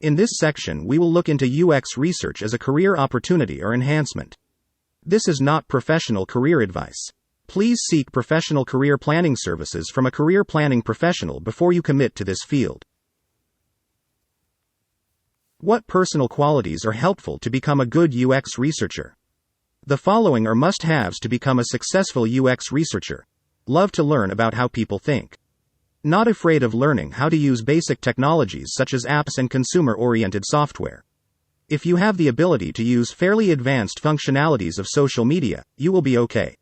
In this section, we will look into UX research as a career opportunity or enhancement. This is not professional career advice. Please seek professional career planning services from a career planning professional before you commit to this field. What personal qualities are helpful to become a good UX researcher? The following are must-haves to become a successful UX researcher. Love to learn about how people think. Not afraid of learning how to use basic technologies such as apps and consumer-oriented software. If you have the ability to use fairly advanced functionalities of social media, you will be okay.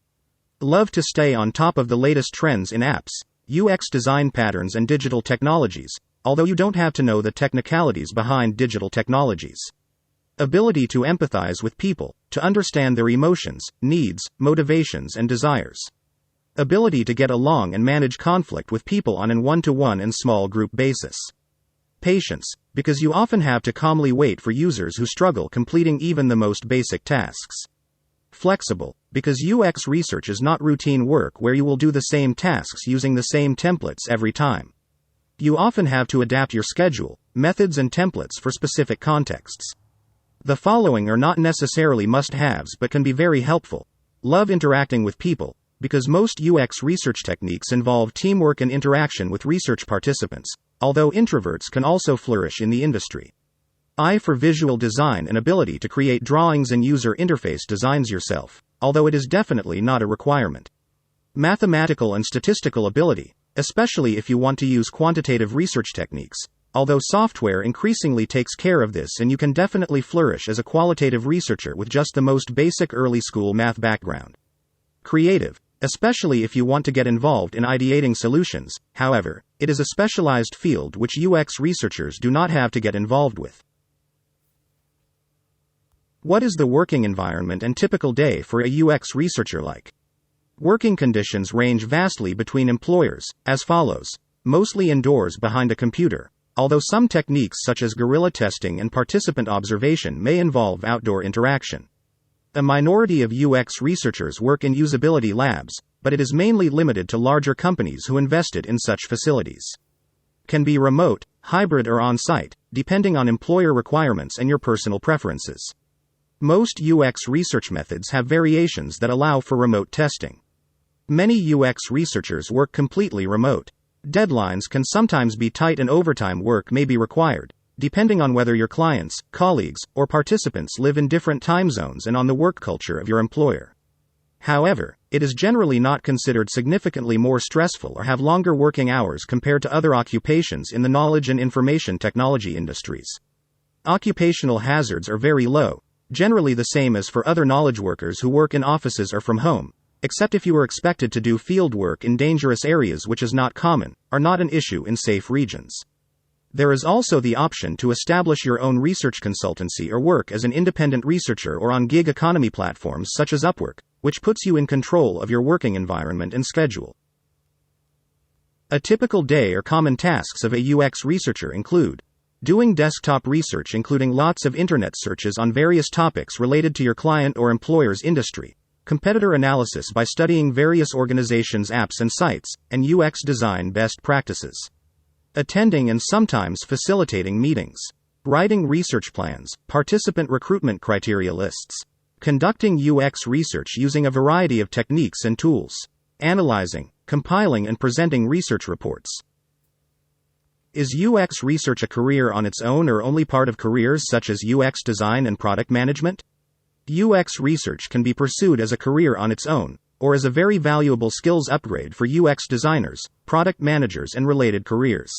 Love to stay on top of the latest trends in apps, UX design patterns and digital technologies, although you don't have to know the technicalities behind digital technologies. Ability to empathize with people, to understand their emotions, needs, motivations and desires. Ability to get along and manage conflict with people on an one-to-one and small group basis. Patience, because you often have to calmly wait for users who struggle completing even the most basic tasks. Flexible, because UX research is not routine work where you will do the same tasks using the same templates every time. You often have to adapt your schedule, methods and templates for specific contexts. The following are not necessarily must-haves but can be very helpful. Love interacting with people, because most UX research techniques involve teamwork and interaction with research participants, although introverts can also flourish in the industry. Eye for visual design and ability to create drawings and user interface designs yourself, although it is definitely not a requirement. Mathematical and statistical ability, especially if you want to use quantitative research techniques, although software increasingly takes care of this and you can definitely flourish as a qualitative researcher with just the most basic early school math background. Creative, especially if you want to get involved in ideating solutions, however, it is a specialized field which UX researchers do not have to get involved with. What is the working environment and typical day for a UX researcher like? Working conditions range vastly between employers, as follows: mostly indoors behind a computer, although some techniques such as guerrilla testing and participant observation may involve outdoor interaction. A minority of UX researchers work in usability labs, but it is mainly limited to larger companies who invested in such facilities. Can be remote, hybrid or on-site, depending on employer requirements and your personal preferences. Most UX research methods have variations that allow for remote testing. Many UX researchers work completely remote. Deadlines can sometimes be tight and overtime work may be required, depending on whether your clients, colleagues, or participants live in different time zones and on the work culture of your employer. However, it is generally not considered significantly more stressful or have longer working hours compared to other occupations in the knowledge and information technology industries. Occupational hazards are very low, generally the same as for other knowledge workers who work in offices or from home, except if you are expected to do field work in dangerous areas, which is not common, are not an issue in safe regions. There is also the option to establish your own research consultancy or work as an independent researcher or on gig economy platforms such as Upwork, which puts you in control of your working environment and schedule. A typical day or common tasks of a UX researcher include doing desktop research, including lots of internet searches on various topics related to your client or employer's industry, competitor analysis by studying various organizations' apps and sites, and UX design best practices. Attending and sometimes facilitating meetings. Writing research plans, participant recruitment criteria lists. Conducting UX research using a variety of techniques and tools. Analyzing, compiling and presenting research reports. Is UX research a career on its own or only part of careers such as UX design and product management? UX research can be pursued as a career on its own, or as a very valuable skills upgrade for UX designers, product managers and related careers.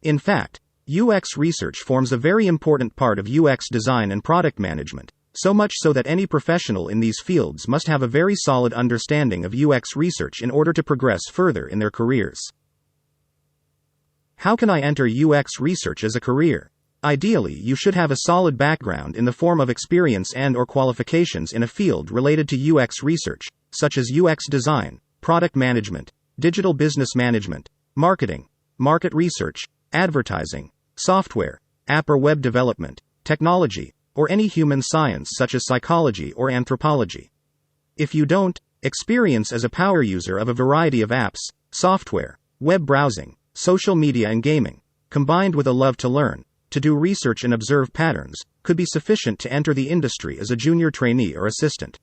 In fact, UX research forms a very important part of UX design and product management, so much so that any professional in these fields must have a very solid understanding of UX research in order to progress further in their careers. How can I enter UX research as a career? Ideally, you should have a solid background in the form of experience and/or qualifications in a field related to UX research, such as UX design, product management, digital business management, marketing, market research, advertising, software, app or web development, technology, or any human science such as psychology or anthropology. If you don't, experience as a power user of a variety of apps, software, web browsing, social media and gaming, combined with a love to learn, to do research and observe patterns, could be sufficient to enter the industry as a junior trainee or assistant.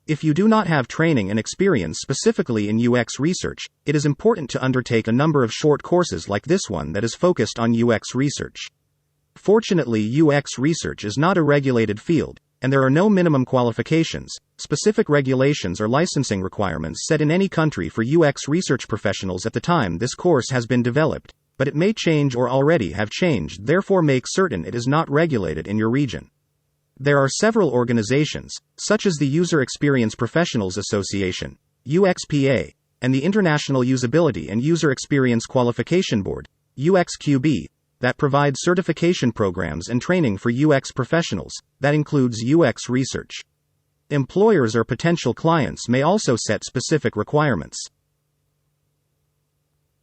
If you do not have training and experience specifically in UX research, it is important to undertake a number of short courses like this one that is focused on UX research. Fortunately, UX research is not a regulated field, and there are no minimum qualifications, specific regulations or licensing requirements set in any country for UX research professionals at the time this course has been developed, but it may change or already have changed, therefore make certain it is not regulated in your region. There are several organizations, such as the User Experience Professionals Association, UXPA, and the International Usability and User Experience Qualification Board, UXQB, that provide certification programs and training for UX professionals, that includes UX research. Employers or potential clients may also set specific requirements.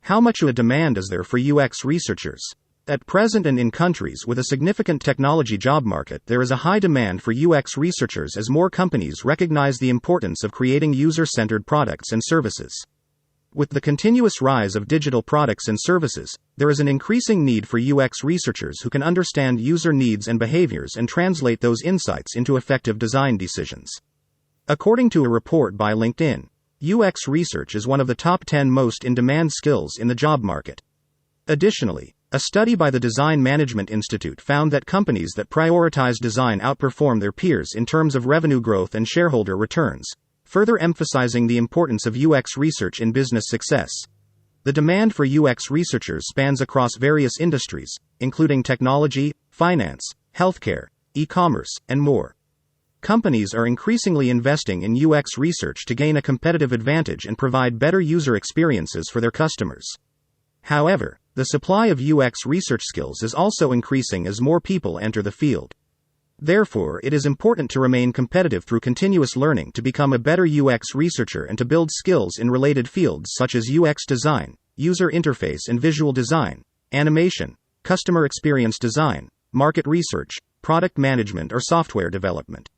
How much of a demand is there for UX researchers? At present and in countries with a significant technology job market, there is a high demand for UX researchers as more companies recognize the importance of creating user-centered products and services. With the continuous rise of digital products and services, there is an increasing need for UX researchers who can understand user needs and behaviors and translate those insights into effective design decisions. According to a report by LinkedIn, UX research is one of the top 10 most in-demand skills in the job market. Additionally, a study by the Design Management Institute found that companies that prioritize design outperform their peers in terms of revenue growth and shareholder returns, further emphasizing the importance of UX research in business success. The demand for UX researchers spans across various industries, including technology, finance, healthcare, e-commerce, and more. Companies are increasingly investing in UX research to gain a competitive advantage and provide better user experiences for their customers. However, the supply of UX research skills is also increasing as more people enter the field. Therefore, it is important to remain competitive through continuous learning to become a better UX researcher and to build skills in related fields such as UX design, user interface and visual design, animation, customer experience design, market research, product management, or software development.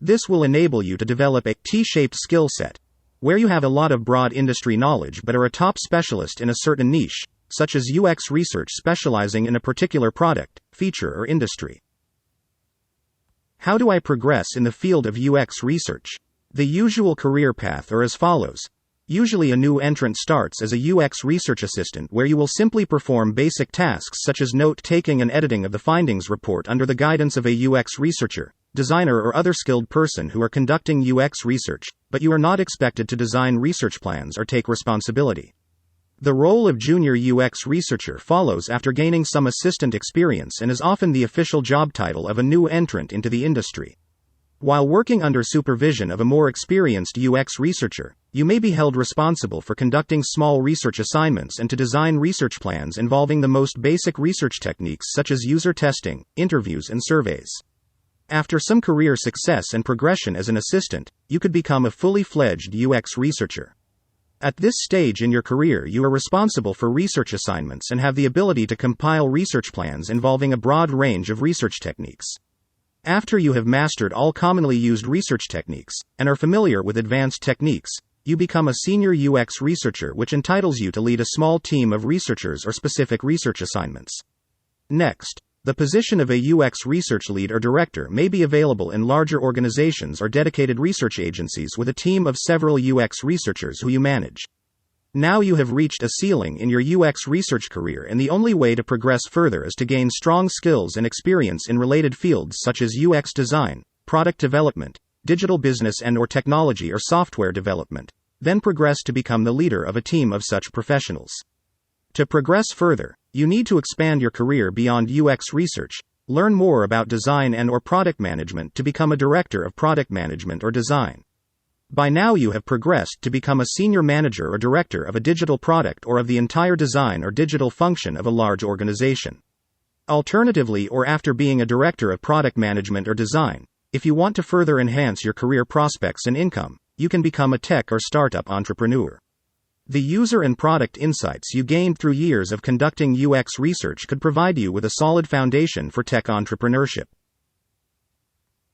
This will enable you to develop a T-shaped skill set, where you have a lot of broad industry knowledge but are a top specialist in a certain niche, such as UX research specializing in a particular product, feature, or industry. How do I progress in the field of UX research? The usual career path are as follows. Usually a new entrant starts as a UX research assistant where you will simply perform basic tasks such as note-taking and editing of the findings report under the guidance of a UX researcher, designer or other skilled person who are conducting UX research, but you are not expected to design research plans or take responsibility. The role of junior UX researcher follows after gaining some assistant experience and is often the official job title of a new entrant into the industry. While working under supervision of a more experienced UX researcher, you may be held responsible for conducting small research assignments and to design research plans involving the most basic research techniques such as user testing, interviews, and surveys. After some career success and progression as an assistant, you could become a fully fledged UX researcher. At this stage in your career, you are responsible for research assignments and have the ability to compile research plans involving a broad range of research techniques. After you have mastered all commonly used research techniques and are familiar with advanced techniques, you become a senior UX researcher, which entitles you to lead a small team of researchers or specific research assignments. Next, the position of a UX research lead or director may be available in larger organizations or dedicated research agencies with a team of several UX researchers who you manage. Now you have reached a ceiling in your UX research career, and the only way to progress further is to gain strong skills and experience in related fields such as UX design, product development, digital business and/or technology or software development, then progress to become the leader of a team of such professionals. To progress further, you need to expand your career beyond UX research, learn more about design and/or product management to become a director of product management or design. By now you have progressed to become a senior manager or director of a digital product or of the entire design or digital function of a large organization. Alternatively, or after being a director of product management or design, if you want to further enhance your career prospects and income, you can become a tech or startup entrepreneur. The user and product insights you gained through years of conducting UX research could provide you with a solid foundation for tech entrepreneurship.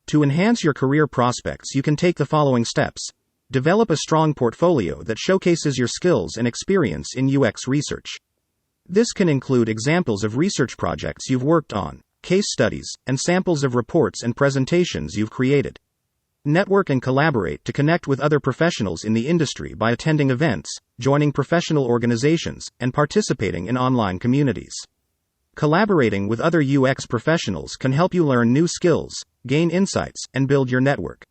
To enhance your career prospects, you can take the following steps. Develop a strong portfolio that showcases your skills and experience in UX research. This can include examples of research projects you've worked on, case studies, and samples of reports and presentations you've created. Network and collaborate to connect with other professionals in the industry by attending events, joining professional organizations, and participating in online communities. Collaborating with other UX professionals can help you learn new skills, gain insights, and build your network.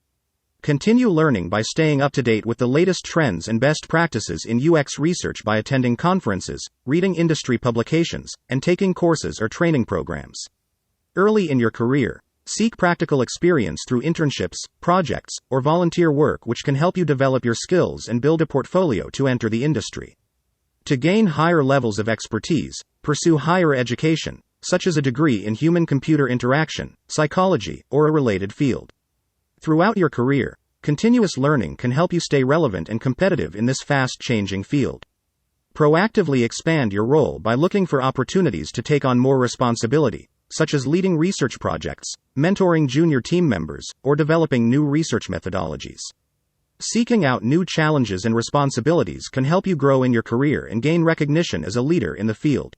Continue learning by staying up to date with the latest trends and best practices in UX research by attending conferences, reading industry publications, and taking courses or training programs. Early in your career, seek practical experience through internships, projects, or volunteer work which can help you develop your skills and build a portfolio to enter the industry. To gain higher levels of expertise, pursue higher education, such as a degree in human-computer interaction, psychology, or a related field. Throughout your career, continuous learning can help you stay relevant and competitive in this fast-changing field. Proactively expand your role by looking for opportunities to take on more responsibility, such as leading research projects, mentoring junior team members, or developing new research methodologies. Seeking out new challenges and responsibilities can help you grow in your career and gain recognition as a leader in the field.